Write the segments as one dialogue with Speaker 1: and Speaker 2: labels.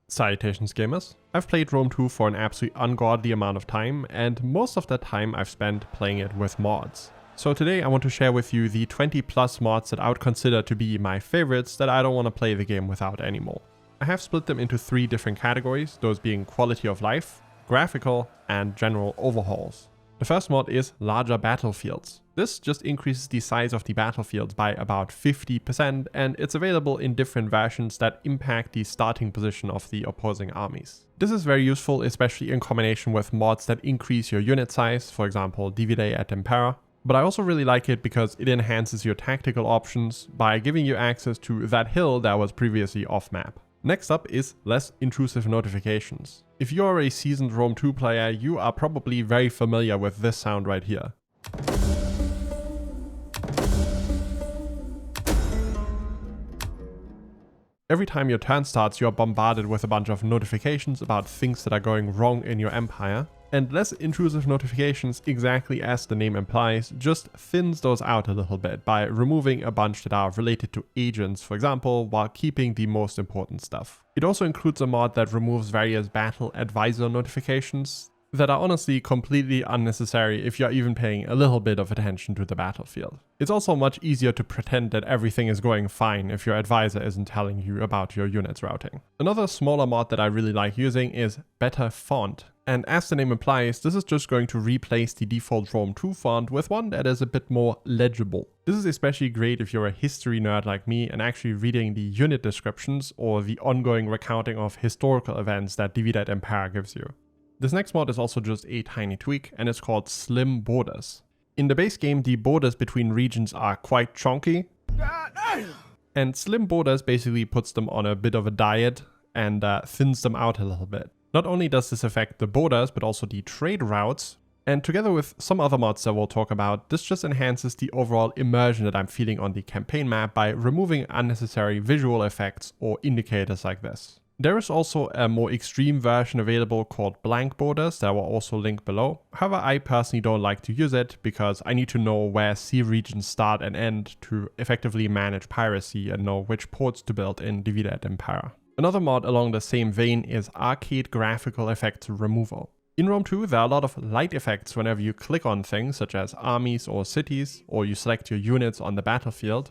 Speaker 1: Salutations gamers. I've played Rome 2 for an absolutely ungodly amount of time, and most of that time I've spent playing it with mods. So today I want to share with you the 20 plus mods that I would consider to be my favorites that I don't want to play the game without anymore. I have split them into 3 different categories, those being quality of life, graphical, and general overhauls. The first mod is larger battlefields. This just increases the size of the battlefields by about 50%, and it's available in different versions that impact the starting position of the opposing armies. This is very useful, especially in combination with mods that increase your unit size, for example Dividé at Impera. But I also really like it because it enhances your tactical options by giving you access to that hill that was previously off map. Next up is less intrusive notifications. If you are a seasoned Rome 2 player, you are probably very familiar with this sound right here. Every time your turn starts, you are bombarded with a bunch of notifications about things that are going wrong in your empire. And less intrusive notifications, exactly as the name implies, just thins those out a little bit by removing a bunch that are related to agents, for example, while keeping the most important stuff. It also includes a mod that removes various battle advisor notifications that are honestly completely unnecessary if you're even paying a little bit of attention to the battlefield. It's also much easier to pretend that everything is going fine if your advisor isn't telling you about your unit's routing. Another smaller mod that I really like using is better font. And as the name implies, this is just going to replace the default Rome 2 font with one that is a bit more legible. This is especially great if you're a history nerd like me and actually reading the unit descriptions or the ongoing recounting of historical events that Dividé at Impera gives you. This next mod is also just a tiny tweak, and it's called Slim Borders. In the base game, the borders between regions are quite chunky, and Slim Borders basically puts them on a bit of a diet and thins them out a little bit. Not only does this affect the borders, but also the trade routes, and together with some other mods that we'll talk about, this just enhances the overall immersion that I'm feeling on the campaign map by removing unnecessary visual effects or indicators like this. There is also a more extreme version available called blank borders that will also link below. However, I personally don't like to use it because I need to know where sea regions start and end to effectively manage piracy and know which ports to build in Dividé at Impera. Another mod along the same vein is arcade graphical effects removal. In Rome 2, there are a lot of light effects whenever you click on things such as armies or cities, or you select your units on the battlefield,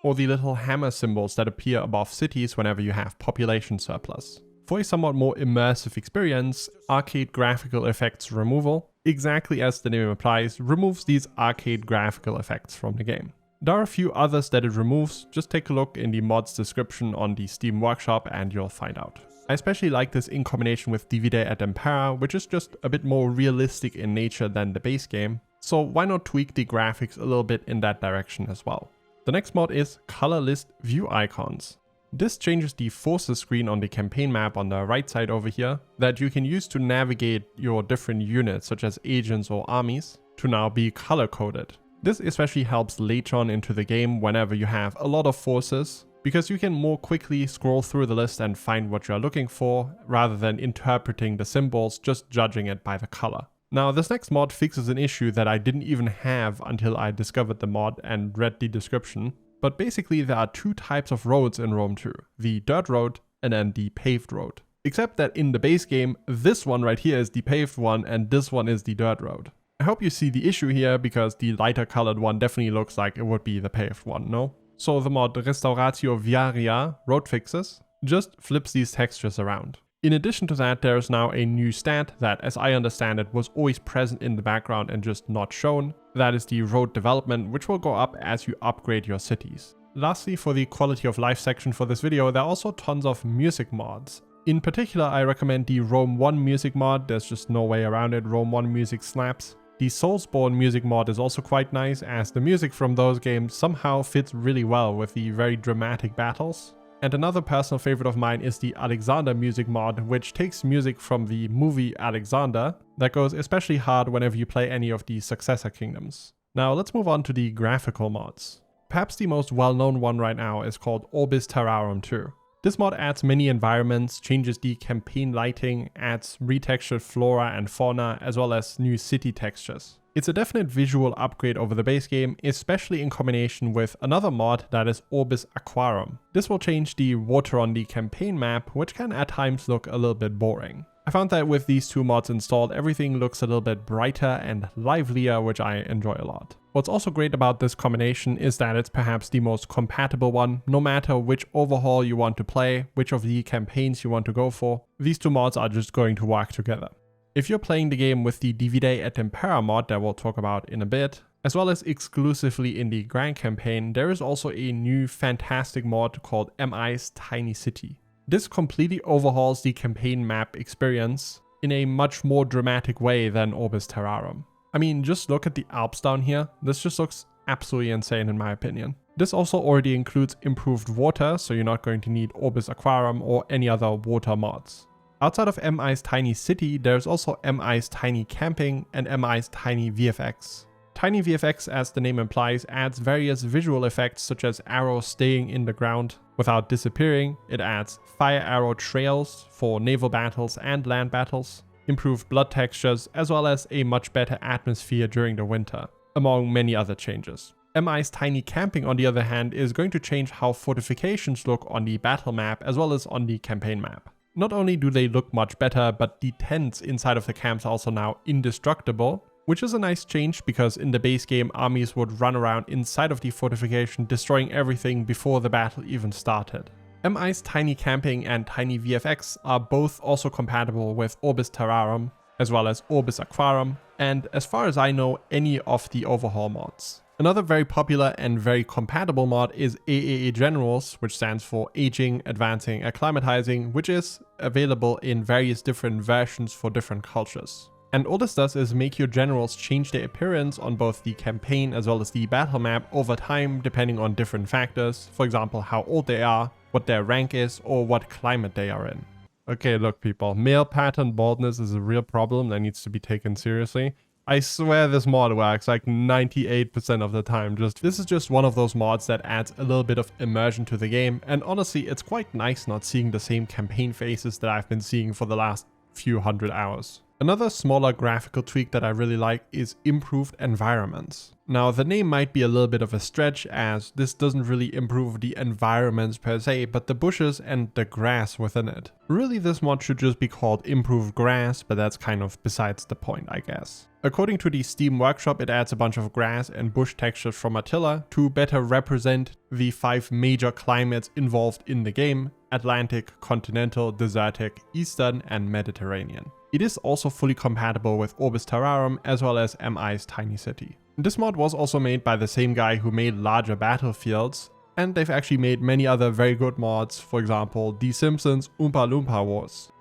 Speaker 1: or the little hammer symbols that appear above cities whenever you have population surplus. For a somewhat more immersive experience, arcade graphical effects removal, exactly as the name implies, removes these arcade graphical effects from the game. There are a few others that it removes, just take a look in the mod's description on the Steam Workshop and you'll find out. I especially like this in combination with Dividé at Impera, which is just a bit more realistic in nature than the base game, so why not tweak the graphics a little bit in that direction as well. The next mod is Color List View Icons. This changes the forces screen on the campaign map on the right side over here that you can use to navigate your different units such as agents or armies to now be color coded. This especially helps later on into the game whenever you have a lot of forces, because you can more quickly scroll through the list and find what you are looking for rather than interpreting the symbols, just judging it by the color. Now, this next mod fixes an issue that I didn't even have until I discovered the mod and read the description. But basically there are 2 types of roads in Rome 2, the dirt road and then the paved road. Except that in the base game, this one right here is the paved one and this one is the dirt road. I hope you see the issue here because the lighter colored one definitely looks like it would be the paved one, no? So the mod Restauratio Viaria, road fixes, just flips these textures around. In addition to that, there is now a new stat that, as I understand it, was always present in the background and just not shown. That is the road development, which will go up as you upgrade your cities. Lastly, for the quality of life section for this video, there are also tons of music mods. In particular, I recommend the Rome 1 music mod, there's just no way around it, Rome 1 music slaps. The Soulsborne music mod is also quite nice, as the music from those games somehow fits really well with the very dramatic battles. And another personal favorite of mine is the Alexander music mod, which takes music from the movie Alexander that goes especially hard whenever you play any of the successor kingdoms. Now let's move on to the graphical mods. Perhaps the most well-known one right now is called Orbis Terrarum II. This mod adds many environments, changes the campaign lighting, adds retextured flora and fauna, as well as new city textures. It's a definite visual upgrade over the base game, especially in combination with another mod that is Orbis Aquarum. This will change the water on the campaign map, which can at times look a little bit boring. I found that with these two mods installed, everything looks a little bit brighter and livelier, which I enjoy a lot. What's also great about this combination is that it's perhaps the most compatible one, no matter which overhaul you want to play, which of the campaigns you want to go for. These two mods are just going to work together. If you're playing the game with the Viaria et Impera mod that we'll talk about in a bit, as well as exclusively in the Grand Campaign, there is also a new fantastic mod called MI's Tiny City. This completely overhauls the campaign map experience in a much more dramatic way than Orbis Terrarum. I mean, just look at the Alps down here. This just looks absolutely insane in my opinion. This also already includes improved water, so you're not going to need Orbis Aquarum or any other water mods. Outside of MI's Tiny City, there's also MI's Tiny Camping and MI's Tiny VFX. Tiny VFX, as the name implies, adds various visual effects such as arrows staying in the ground without disappearing. It adds fire arrow trails for naval battles and land battles, improved blood textures, as well as a much better atmosphere during the winter, among many other changes. MI's Tiny Camping, on the other hand, is going to change how fortifications look on the battle map as well as on the campaign map. Not only do they look much better, but the tents inside of the camps are also now indestructible, which is a nice change because in the base game armies would run around inside of the fortification destroying everything before the battle even started. MI's Tiny Camping and Tiny VFX are both also compatible with Orbis Terrarum, as well as Orbis Aquarum, and as far as I know, any of the Overhaul mods. Another very popular and very compatible mod is AAA Generals, which stands for Aging, Advancing, Acclimatizing, which is available in various different versions for different cultures. And all this does is make your generals change their appearance on both the campaign as well as the battle map over time depending on different factors, for example how old they are, what their rank is, or what climate they are in. Okay, look people, male pattern baldness is a real problem that needs to be taken seriously. I swear this mod works like 98% of the time. This is just one of those mods that adds a little bit of immersion to the game, and honestly it's quite nice not seeing the same campaign faces that I've been seeing for the last few hundred hours. Another smaller graphical tweak that I really like is improved environments. Now the name might be a little bit of a stretch as this doesn't really improve the environments per se, but the bushes and the grass within it. Really this mod should just be called improved grass, but that's kind of besides the point I guess. According to the Steam Workshop, it adds a bunch of grass and bush textures from Attila to better represent the 5 major climates involved in the game: Atlantic, Continental, Desertic, Eastern and Mediterranean. It is also fully compatible with Orbis Terrarum as well as MI's Tiny City. This mod was also made by the same guy who made larger battlefields, and they've actually made many other very good mods, for example The Simpsons Oompa Loompa Wars.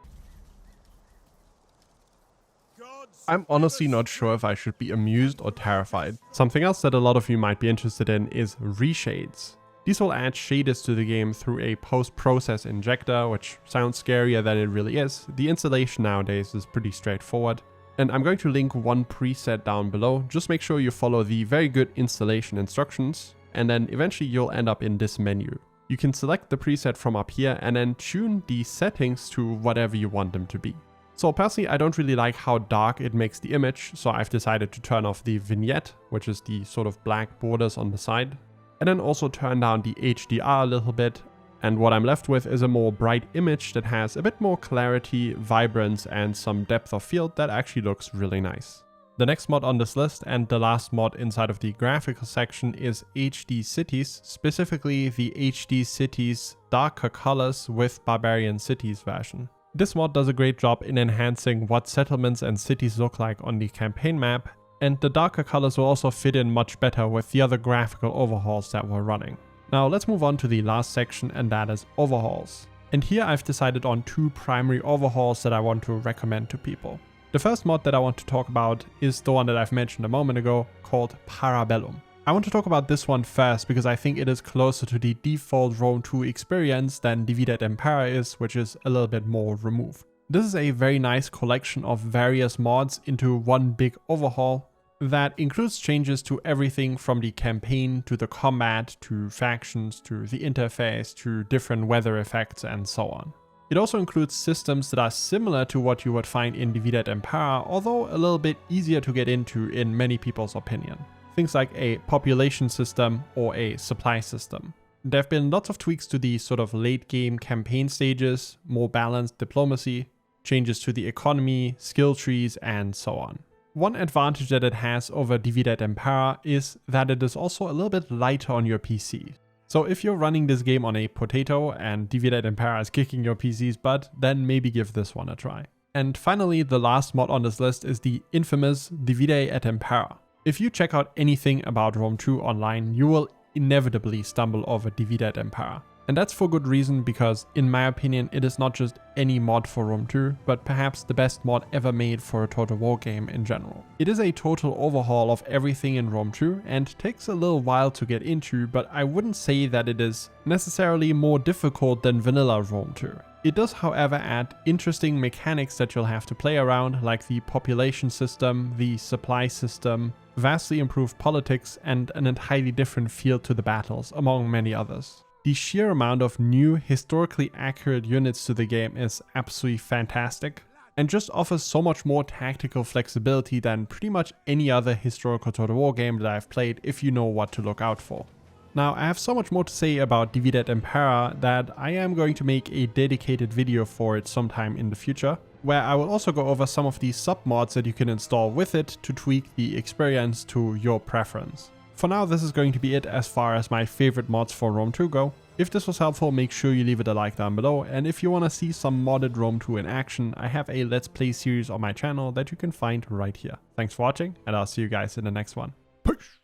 Speaker 1: I'm honestly not sure if I should be amused or terrified. Something else that a lot of you might be interested in is reshades. These will add shaders to the game through a post-process injector, which sounds scarier than it really is. The installation nowadays is pretty straightforward. And I'm going to link one preset down below. Just make sure you follow the very good installation instructions, and then eventually you'll end up in this menu. You can select the preset from up here and then tune the settings to whatever you want them to be. So personally, I don't really like how dark it makes the image, so I've decided to turn off the vignette, which is the sort of black borders on the side, and then also turn down the HDR a little bit. And what I'm left with is a more bright image that has a bit more clarity, vibrance, and some depth of field that actually looks really nice. The next mod on this list, and the last mod inside of the graphical section, is HD Cities, specifically the HD Cities Darker Colors with Barbarian Cities version. This mod does a great job in enhancing what settlements and cities look like on the campaign map, and the darker colors will also fit in much better with the other graphical overhauls that we're running. Now let's move on to the last section, and that is overhauls. And here I've decided on 2 primary overhauls that I want to recommend to people. The first mod that I want to talk about is the one that I've mentioned a moment ago, called Bellum. I want to talk about this one first because I think it is closer to the default Rome 2 experience than Viaria et Impera is, which is a little bit more removed. This is a very nice collection of various mods into one big overhaul. that includes changes to everything from the campaign to the combat to factions to the interface to different weather effects and so on. It also includes systems that are similar to what you would find in Divide et Impera, although a little bit easier to get into in many people's opinion. Things like a population system or a supply system. There have been lots of tweaks to the sort of late game campaign stages, more balanced diplomacy, changes to the economy, skill trees, and so on. One advantage that it has over Divide et Impera is that it is also a little bit lighter on your PC. So if you're running this game on a potato and Divide et Impera is kicking your PC's butt, then maybe give this one a try. And finally, the last mod on this list is the infamous Divide et Impera. If you check out anything about Rome 2 online, you will inevitably stumble over Divide et Impera. And that's for good reason, because in my opinion it is not just any mod for Rome 2, but perhaps the best mod ever made for a Total War game in general. It is a total overhaul of everything in Rome 2 and takes a little while to get into, but I wouldn't say that it is necessarily more difficult than vanilla Rome 2. It does, however, add interesting mechanics that you'll have to play around, like the population system, the supply system, vastly improved politics, and an entirely different feel to the battles, among many others. The sheer amount of new, historically accurate units to the game is absolutely fantastic, and just offers so much more tactical flexibility than pretty much any other historical Total War game that I've played if you know what to look out for. Now, I have so much more to say about Divide et Impera that I am going to make a dedicated video for it sometime in the future, where I will also go over some of the submods that you can install with it to tweak the experience to your preference. For now, this is going to be it as far as my favorite mods for Rome 2 go. If this was helpful, make sure you leave it a like down below, and if you want to see some modded Rome 2 in action, I have a Let's Play series on my channel that you can find right here. Thanks for watching, and I'll see you guys in the next one. Peace!